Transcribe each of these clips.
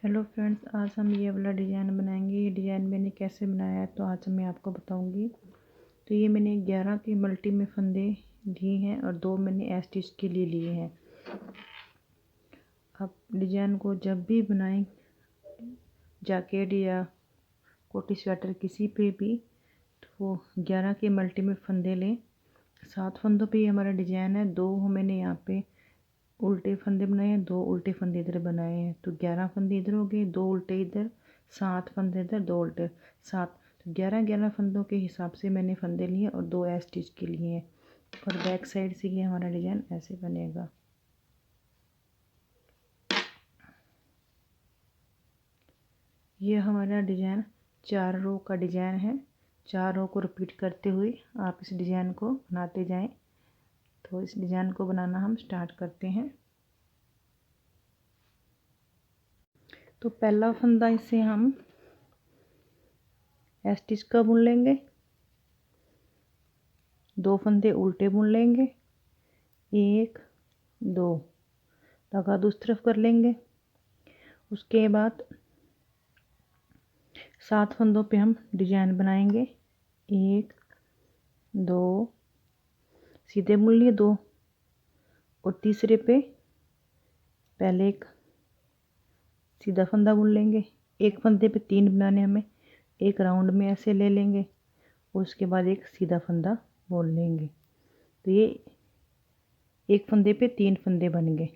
Hello friends, आज हम ये वाला डिज़ाइन बनाएंगे। ये डिज़ाइन मैंने कैसे बनाया है तो आज मैं आपको बताऊंगी। तो ये मैंने 11 की मल्टी में फंदे लिए हैं और 2 मैंने ए स्टिच के लिए लिए हैं। आप डिज़ाइन को जब भी बनाएं, जैकेट या कोटी स्वेटर किसी पे भी, तो 11 के मल्टी में फंदे लें। 7 फंदों पे ये हमारा डिज़ाइन है। 2 मैंने यहाँ पे उल्टे फंदे बनाए हैं, 2 उल्टे फंदे इधर बनाए हैं। तो 11 फंदे इधर हो गए, 2 उल्टे इधर, 7 फंदे इधर, 2 उल्टे 7। तो 11 फंदों के हिसाब से मैंने फंदे लिए और 2 ए स्टिच के लिए हैं। और बैक साइड से ये हमारा डिज़ाइन ऐसे बनेगा। ये हमारा डिज़ाइन 4 रो का डिज़ाइन है। 4 रो को रिपीट करते हुए आप इस डिज़ाइन को बनाते जाएं। तो इस डिज़ाइन को बनाना हम स्टार्ट करते हैं। तो पहला फंदा इसे हम ए स्टिच का बुन लेंगे, 2 फंदे उल्टे बुन लेंगे, 1 2 धागा दूसरी तरफ कर लेंगे। उसके बाद 7 फंदों पे हम डिजाइन बनाएंगे। 1 2 सीधे बुन लिए 2 और तीसरे पे पहले एक सीधा फंदा बुन लेंगे। एक फंदे पे 3 बनाने हमें, एक राउंड में ऐसे ले लेंगे और उसके बाद एक सीधा फंदा बुन लेंगे। तो ये एक फंदे पे 3 फंदे बन गए।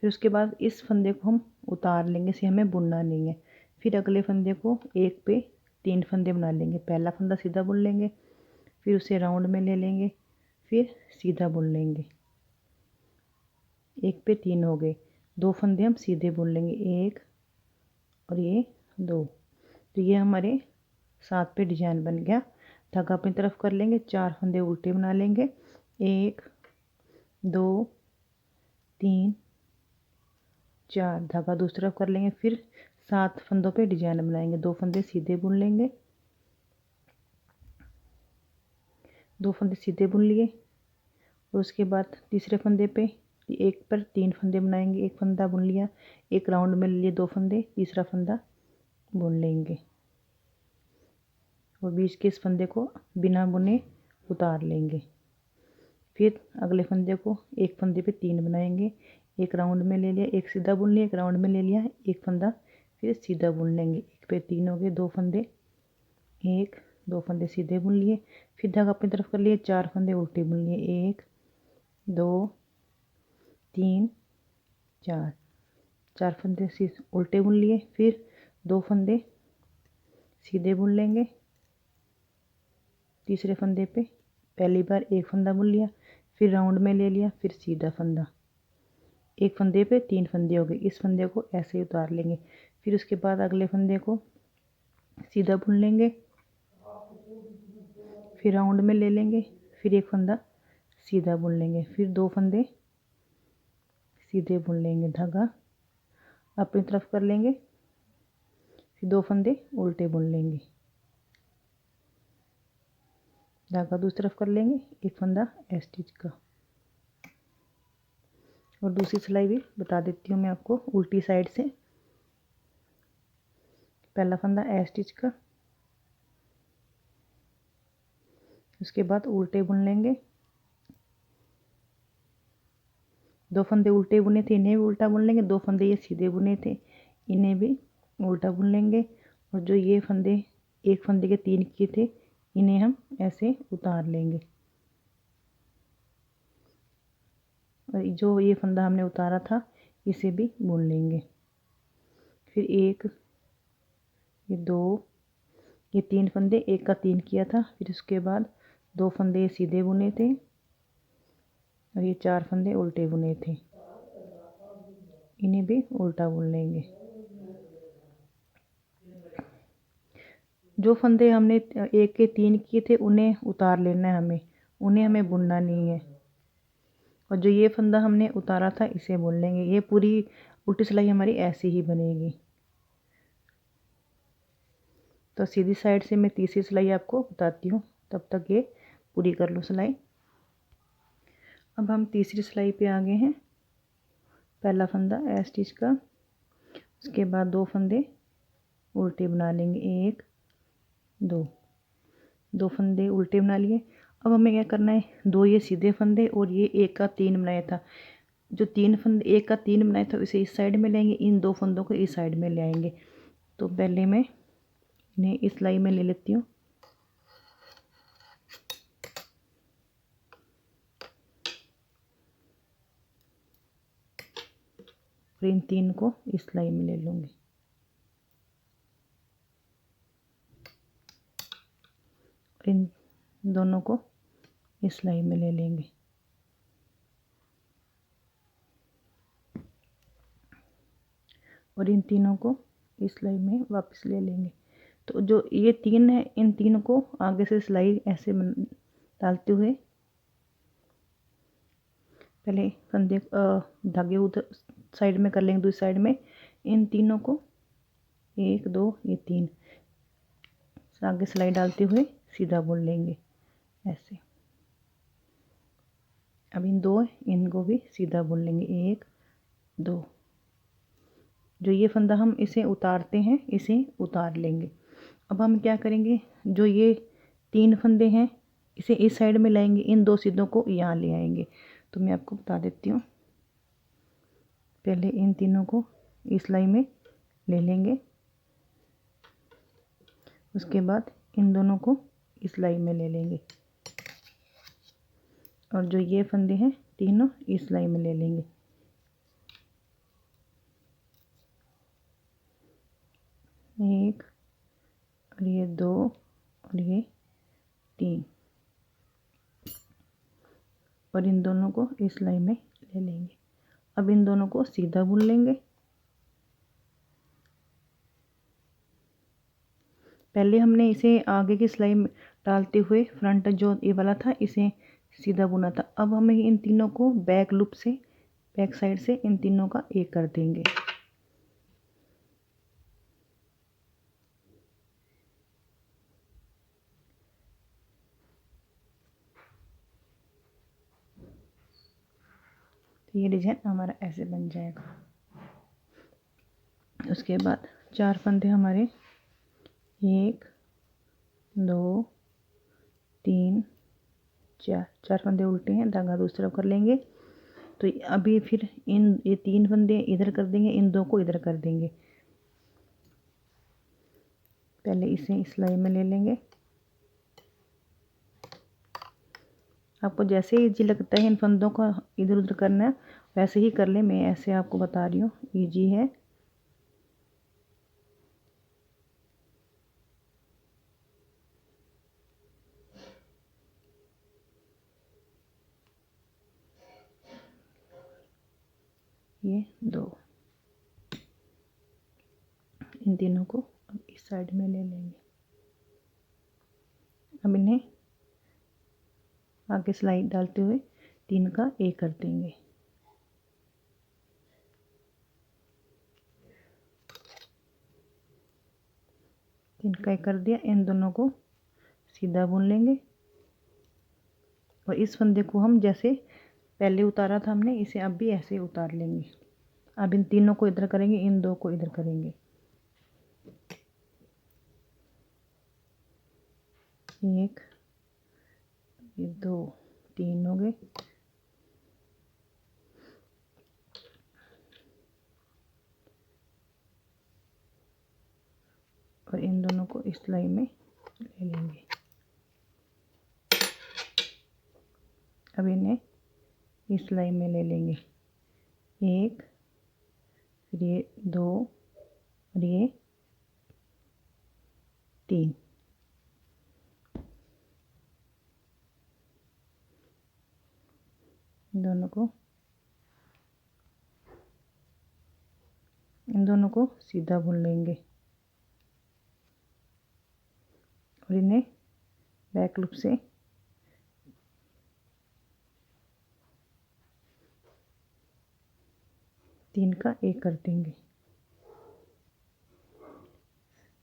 फिर उसके बाद इस फंदे को हम उतार लेंगे, इसे हमें बुनना नहीं है। फिर अगले फंदे को एक पे 3 फंदे बना लेंगे। पहला फंदा सीधा बुन लेंगे, फिर उसे राउंड में ले लेंगे, फिर सीधा बुन लेंगे। एक पे 3 हो गए, 2 फंदे हम सीधे बुन लेंगे, 1 और ये 2। तो ये हमारे 7 पे डिजाइन बन गया। धागा अपनी तरफ कर लेंगे, 4 फंदे उल्टे बना लेंगे, 1 2 3 4 धागा दूसरी तरफ कर लेंगे। फिर 7 फंदों पे डिजाइन बनाएंगे। 2 फंदे सीधे बुन लेंगे, 2 फंदे सीधे बुन लिए और उसके बाद तीसरे फंदे पे एक पर 3 फंदे बनाएंगे। एक फंदा बुन लिया, एक राउंड में ले लिए 2 फंदे, तीसरा फंदा बुन लेंगे और बीच के इस फंदे को बिना बुने उतार लेंगे। फिर अगले फंदे को एक फंदे पे 3 बनाएंगे, एक राउंड में ले लिया, एक सीधा बुन लिया, एक राउंड में ले लिया, एक फंदा फिर सीधा बुन लेंगे। एक पे 3 हो गए, 2 फंदे, 1 2 फंदे सीधे बुन लिए। फिर धागा अपनी तरफ कर लिए, 4 फंदे उल्टे बुन लिए, 1 2 3 4 4 फंदे उल्टे बुन लिए। फिर 2 फंदे सीधे बुन लेंगे। तीसरे फंदे पे पहली बार एक फंदा बुन लिया, फिर राउंड में ले लिया, फिर सीधा फंदा। एक फंदे पे 3 फंदे हो गए। इस फंदे को ऐसे ही उतार लेंगे। फिर उसके बाद अगले फंदे को सीधा बुन लेंगे, फिर राउंड में ले लेंगे, फिर एक फंदा सीधा बुन लेंगे, फिर 2 फंदे सीधे बुन लेंगे। धागा अपनी तरफ कर लेंगे, फिर 2 फंदे उल्टे बुन लेंगे, धागा दूसरी तरफ कर लेंगे, एक फंदा ए स्टिच का। और दूसरी सिलाई भी बता देती हूँ मैं आपको उल्टी साइड से। पहला फंदा ए स्टिच का, उसके बाद उल्टे बुन लेंगे, 2 फंदे उल्टे बुने थे इन्हें भी उल्टा बुन लेंगे, 2 फंदे ये सीधे बुने थे इन्हें भी उल्टा बुन लेंगे। और जो ये फंदे एक फंदे के 3 किए थे इन्हें हम ऐसे उतार लेंगे। और जो ये फंदा हमने उतारा था इसे भी बुन लेंगे। फिर 1 ये 2 ये 3 फंदे, एक का 3 किया था। फिर उसके बाद 2 फंदे सीधे बुने थे और ये 4 फंदे उल्टे बुने थे, इन्हें भी उल्टा बुन लेंगे। जो फंदे हमने एक के 3 किए थे उन्हें उतार लेना है हमें, उन्हें हमें बुनना नहीं है। और जो ये फंदा हमने उतारा था इसे बुन लेंगे। ये पूरी उल्टी सिलाई हमारी ऐसी ही बनेगी। तो सीधी साइड से मैं तीसरी सिलाई आपको बताती हूँ, तब तक ये पूरी कर लो सिलाई। अब हम तीसरी सिलाई पे आ गए हैं। पहला फंदा ए स्टिच का, उसके बाद 2 फंदे उल्टे बना लेंगे, 1 2 फंदे उल्टे बना लिए। अब हमें क्या करना है, 2 ये सीधे फंदे और ये 1 का 3 बनाया था, जो 3 फंदे 1 का 3 बनाया था इसे इस साइड में लेंगे, इन 2 फंदों को इस साइड में ले आएंगे। तो पहले मैं इन्हें इस सिलाई में ले लेती हूँ, और इन 3 को इस सिलाई में ले लूँगी। इन दोनों को इस सिलाई में ले लेंगे। और इन तीनों को इस सिलाई में वापस ले लेंगे। तो जो ये 3 है, इन 3 को आगे से सिलाई ऐसे डालते हुए पहले फंदे धागे उधर साइड में कर लेंगे, दूसरी साइड में इन तीनों को 1 2 ये 3 आगे सिलाई डालते हुए सीधा बुन लेंगे ऐसे। अब इन 2 इनको भी सीधा बुन लेंगे, 1 2। जो ये फंदा हम इसे उतारते हैं, इसे उतार लेंगे। अब हम क्या करेंगे, जो ये 3 फंदे हैं इसे इस साइड में लाएंगे, इन 2 सीधों को यहाँ ले आएंगे। तो मैं आपको बता देती हूँ, पहले इन तीनों को इस सिलाई में ले लेंगे, उसके बाद इन दोनों को इस सिलाई में ले लेंगे, और जो ये फंदे हैं तीनों इस सिलाई में ले लेंगे। एक और ये 2 और ये 3, और इन दोनों को इस सिलाई में ले लेंगे। अब इन दोनों को सीधा बुन लेंगे। पहले हमने इसे आगे की सिलाई में डालते हुए फ्रंट जो ये वाला था इसे सीधा बुना था। अब हमें इन तीनों को बैक लूप से, बैक साइड से इन तीनों का एक कर देंगे। तो ये डिजाइन हमारा ऐसे बन जाएगा। उसके बाद 4 फंदे हमारे 1 2 3 4 फंदे उल्टे हैं, धागा दूसरी तरफ कर लेंगे। तो अभी फिर ये 3 फंदे इधर कर देंगे, इन 2 को इधर कर देंगे। पहले इसे इस सिलाई में ले लेंगे। आपको जैसे इजी लगता है इन फंदों को इधर उधर करना है वैसे ही कर ले, मैं ऐसे आपको बता रही हूँ, इजी है। ये 2, इन तीनों को अब इस साइड में ले लेंगे। अब इन्हें आगे सिलाई डालते हुए 3 का एक कर देंगे। तीन का एक कर दिया, इन दोनों को सीधा बुन लेंगे, और इस फंदे को हम जैसे पहले उतारा था हमने, इसे अब भी ऐसे उतार लेंगे। अब इन तीनों को इधर करेंगे, इन 2 को इधर करेंगे। 1 ये 2 3 हो गए। और इन दोनों को इस सिलाई में ले लेंगे। अब इन्हें इस सिलाई में ले लेंगे, 1 फिर ये 2 और ये 3। इन दोनों को सीधा बुन लेंगे, और इन्हें बैक लूप से तीन का एक कर देंगे।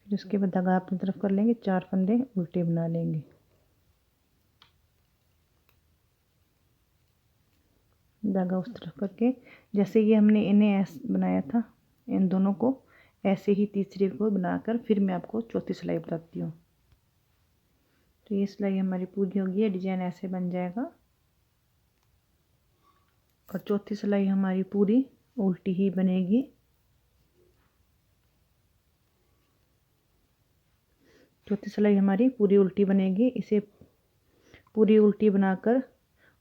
फिर उसके बाद धागा अपनी तरफ कर लेंगे, 4 फंदे उल्टे बना लेंगे। धागा उस तरफ करके जैसे ये हमने इन्हें ऐसे बनाया था, इन दोनों को ऐसे ही तीसरे को बनाकर फिर मैं आपको चौथी सिलाई बताती हूँ। तो ये सिलाई हमारी पूरी होगी है, डिजाइन ऐसे बन जाएगा। और चौथी सिलाई हमारी पूरी उल्टी ही बनेगी। चौथी सिलाई हमारी पूरी उल्टी बनेगी। इसे पूरी उल्टी बनाकर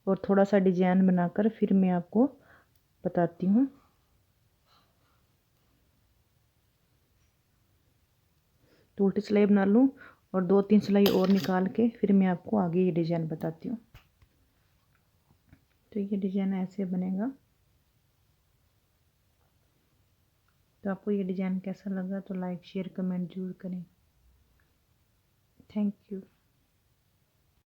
और थोड़ा सा डिजाइन बनाकर फिर मैं आपको बताती हूँ। तो उल्टी सिलाई बना लूँ और 2-3 सिलाई और निकाल के फिर मैं आपको आगे ये डिजाइन बताती हूँ। तो ये डिजाइन ऐसे बनेगा। तो आपको ये डिजाइन कैसा लगा तो लाइक शेयर कमेंट जरूर करें। Thank you.